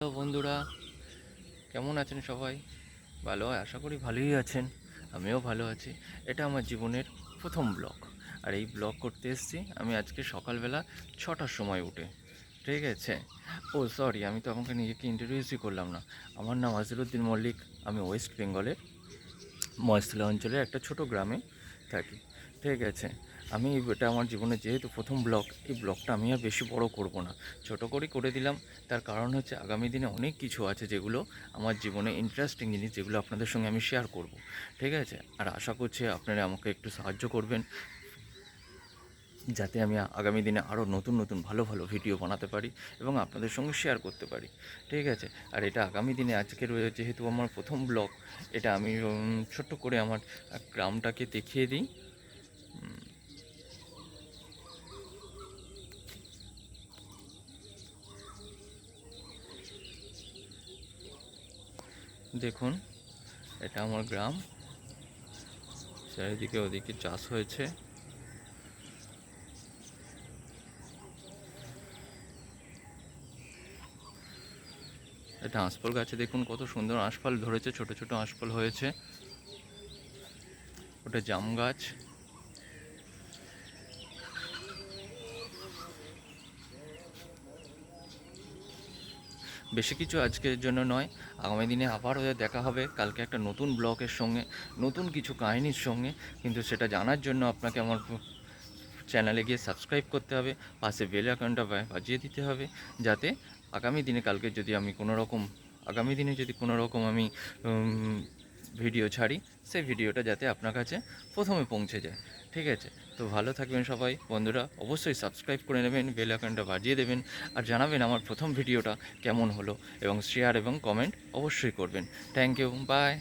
Hello বন্ধুরা, কেমন আছেন সবাই? ভালো আশা করি ভালোই আছেন। আমিও ভালো আছি। এটা আমার জীবনের প্রথম ব্লগ। আর এই ব্লগ করতে এসেছি আমি আজকে সকালবেলা 6টার সময় উঠে। ঠিক আছে? ও সরি, আমি তো আমাকে নিজেকে ইন্ট্রোডিউসই করলাম না। আমার নাম আজরুদ্দিন মল্লিক। আমি ওয়েস্ট বেঙ্গলের মহেশতলা অঞ্চলের একটা ছোট গ্রামে থাকি। ঠিক আছে? এটা আমার জীবনের যেহেতু প্রথম ব্লগ, এই ব্লগটা আমি আর বেশি বড় করব না, ছোট করেই করে দিলাম। তার কারণ হচ্ছে আগামী দিনে অনেক কিছু আছে যেগুলো আমার জীবনে ইন্টারেস্টিং জিনিস, যেগুলো আপনাদের সঙ্গে আমি শেয়ার করব। ঠিক আছে? আর আশা করছি আপনারা আমাকে একটু সাহায্য করবেন, যাতে আমি আগামী দিনে আরও নতুন নতুন ভালো ভালো ভিডিও বানাতে পারি এবং আপনাদের সঙ্গে শেয়ার করতে পারি। ঠিক আছে? আর এটা আগামী দিনে আজকের যেহেতু আমার প্রথম ব্লগ, এটা আমি ছোট্ট করে আমার গ্রামটাকে দেখিয়ে দিই। দেখুন, এটা আমার গ্রাম। চারিদিকে ওদিকে চাষ হয়েছে। এটা আঁশফল গাছে দেখুন কত সুন্দর আঁশফল ধরেছে, ছোট ছোট আঁশফল হয়েছে। ওটা জাম গাছ। বেশি কিছু আজকের জন্য নয়, আগামী দিনে আবার ওদের দেখা হবে কালকে একটা নতুন ব্লগের সঙ্গে, নতুন কিছু কাহিনীর সঙ্গে। কিন্তু সেটা জানার জন্য আপনাকে আমার চ্যানেলে গিয়ে সাবস্ক্রাইব করতে হবে, পাশে বেল আইকনটা বাজিয়ে দিতে হবে, যাতে আগামী দিনে আগামী দিনে যদি কোনো রকম আমি ভিডিও ছাড়ি, সেই ভিডিওটা যাতে আপনার কাছে প্রথমে পৌঁছে যায়। ঠিক আছে? তো ভালো থাকবেন সবাই বন্ধুরা, অবশ্যই সাবস্ক্রাইব করে নেবেন, বেল আইকনটা বাজিয়ে দেবেন, আর জানাবেন আমার প্রথম ভিডিওটা কেমন হলো, এবং শেয়ার এবং কমেন্ট অবশ্যই করবেন। Thank you, by.